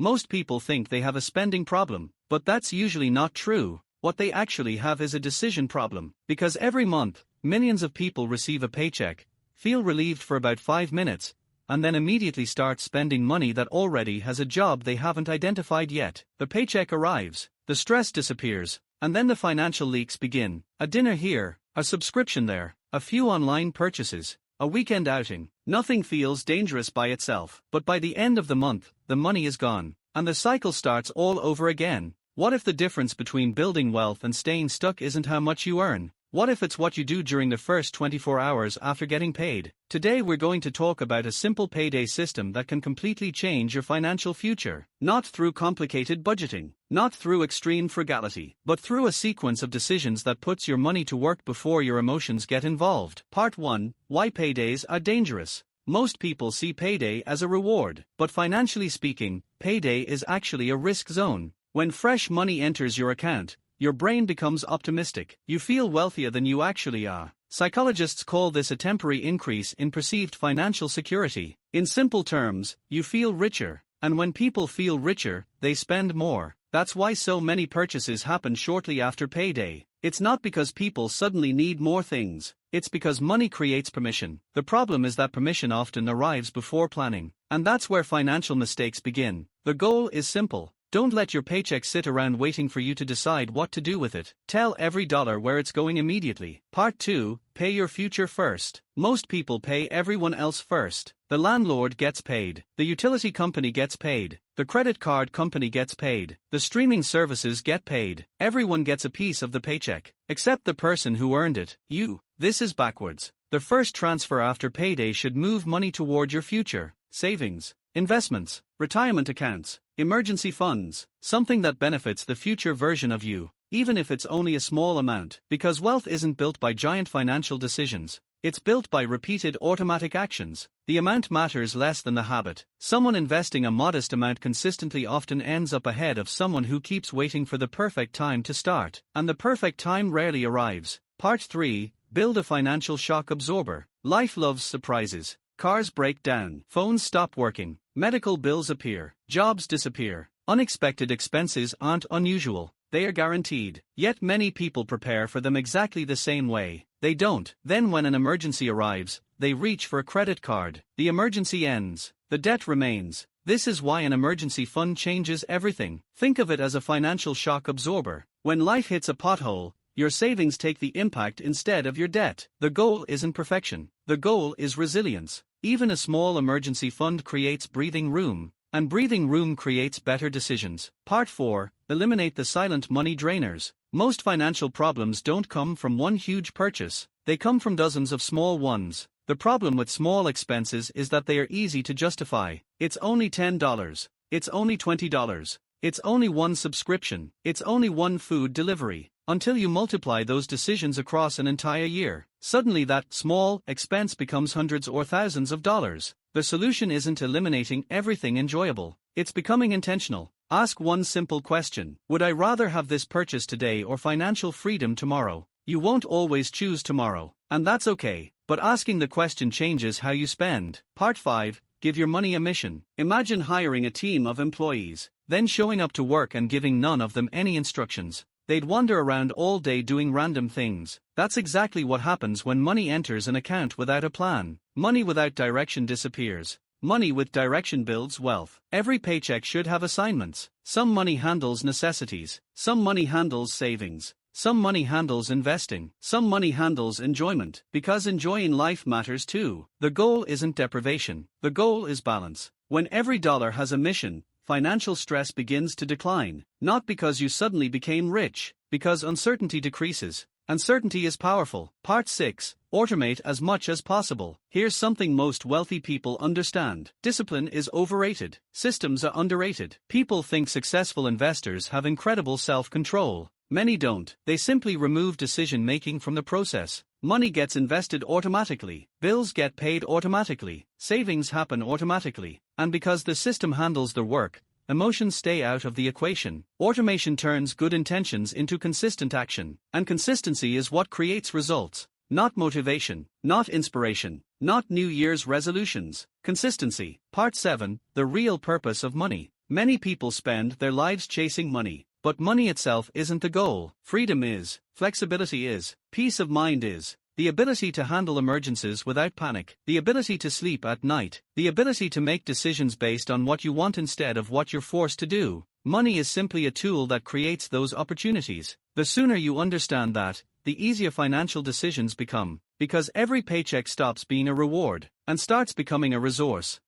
Most people think they have a spending problem, but that's usually not true. What they actually have is a decision problem. Because every month, millions of people receive a paycheck, feel relieved for about 5 minutes, and then immediately start spending money that already has a job they haven't identified yet. The paycheck arrives, the stress disappears, and then the financial leaks begin. A dinner here, a subscription there, a few online purchases, a weekend outing. Nothing feels dangerous by itself. But by the end of the month, the money is gone, and the cycle starts all over again. What if the difference between building wealth and staying stuck isn't how much you earn? What if it's what you do during the first 24 hours after getting paid? Today we're going to talk about a simple payday system that can completely change your financial future. Not through complicated budgeting, not through extreme frugality, but through a sequence of decisions that puts your money to work before your emotions get involved. Part 1. Why paydays are dangerous. Most people see payday as a reward, but financially speaking, payday is actually a risk zone. When fresh money enters your account, your brain becomes optimistic. You feel wealthier than you actually are. Psychologists call this a temporary increase in perceived financial security. In simple terms, you feel richer, and when people feel richer, they spend more. That's why so many purchases happen shortly after payday. It's not because people suddenly need more things, it's because money creates permission. The problem is that permission often arrives before planning, and that's where financial mistakes begin. The goal is simple. Don't let your paycheck sit around waiting for you to decide what to do with it. Tell every dollar where it's going immediately. Part 2. Pay your future first. Most people pay everyone else first. The landlord gets paid. The utility company gets paid. The credit card company gets paid. The streaming services get paid. Everyone gets a piece of the paycheck, except the person who earned it, you. This is backwards. The first transfer after payday should move money toward your future. Savings, investments, retirement accounts, emergency funds, something that benefits the future version of you, even if it's only a small amount. Because wealth isn't built by giant financial decisions, it's built by repeated automatic actions. The amount matters less than the habit. Someone investing a modest amount consistently often ends up ahead of someone who keeps waiting for the perfect time to start, and the perfect time rarely arrives. Part 3. Build a financial shock absorber. Life loves surprises. Cars break down, phones stop working, medical bills appear, jobs disappear. Unexpected expenses aren't unusual, they are guaranteed. Yet many people prepare for them exactly the same way. They don't. Then when an emergency arrives, they reach for a credit card. The emergency ends, the debt remains. This is why an emergency fund changes everything. Think of it as a financial shock absorber. When life hits a pothole, your savings take the impact instead of your debt. The goal isn't perfection. The goal is resilience. Even a small emergency fund creates breathing room, and breathing room creates better decisions. Part 4. Eliminate the silent money drainers. Most financial problems don't come from one huge purchase, they come from dozens of small ones. The problem with small expenses is that they are easy to justify. It's only $10. It's only $20. It's only one subscription. It's only one food delivery. Until you multiply those decisions across an entire year, suddenly that small expense becomes hundreds or thousands of dollars. The solution isn't eliminating everything enjoyable, it's becoming intentional. Ask one simple question: would I rather have this purchase today or financial freedom tomorrow? You won't always choose tomorrow, and that's okay, but asking the question changes how you spend. Part 5. Give your money a mission. Imagine hiring a team of employees, then showing up to work and giving none of them any instructions. They'd wander around all day doing random things. That's exactly what happens when money enters an account without a plan. Money without direction disappears. Money with direction builds wealth. Every paycheck should have assignments. Some money handles necessities. Some money handles savings. Some money handles investing. Some money handles enjoyment. Because enjoying life matters too. The goal isn't deprivation. The goal is balance. When every dollar has a mission, financial stress begins to decline, not because you suddenly became rich, because uncertainty decreases. Uncertainty is powerful. Part 6. Automate as much as possible. Here's something most wealthy people understand. Discipline is overrated. Systems are underrated. People think successful investors have incredible self-control. Many don't. They simply remove decision-making from the process. Money gets invested automatically, bills get paid automatically, savings happen automatically, and because the system handles the work, emotions stay out of the equation. Automation turns good intentions into consistent action, and consistency is what creates results. Not motivation, not inspiration, not New Year's resolutions. Consistency. Part 7. The real purpose of money. Many people spend their lives chasing money, but money itself isn't the goal. Freedom is, flexibility is, peace of mind is, the ability to handle emergencies without panic, the ability to sleep at night, the ability to make decisions based on what you want instead of what you're forced to do. Money is simply a tool that creates those opportunities. The sooner you understand that, the easier financial decisions become, because every paycheck stops being a reward and starts becoming a resource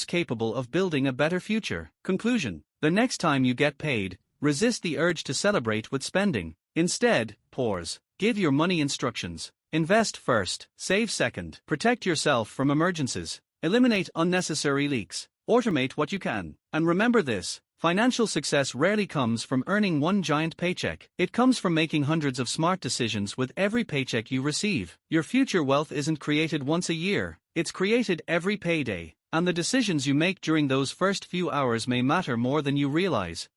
capable of building a better future. Conclusion: the next time you get paid, resist the urge to celebrate with spending. Instead, pause, give your money instructions, invest first, save second, protect yourself from emergencies, eliminate unnecessary leaks, automate what you can, and remember this: financial success rarely comes from earning one giant paycheck. It comes from making hundreds of smart decisions with every paycheck you receive. Your future wealth isn't created once a year, it's created every payday, and the decisions you make during those first few hours may matter more than you realize.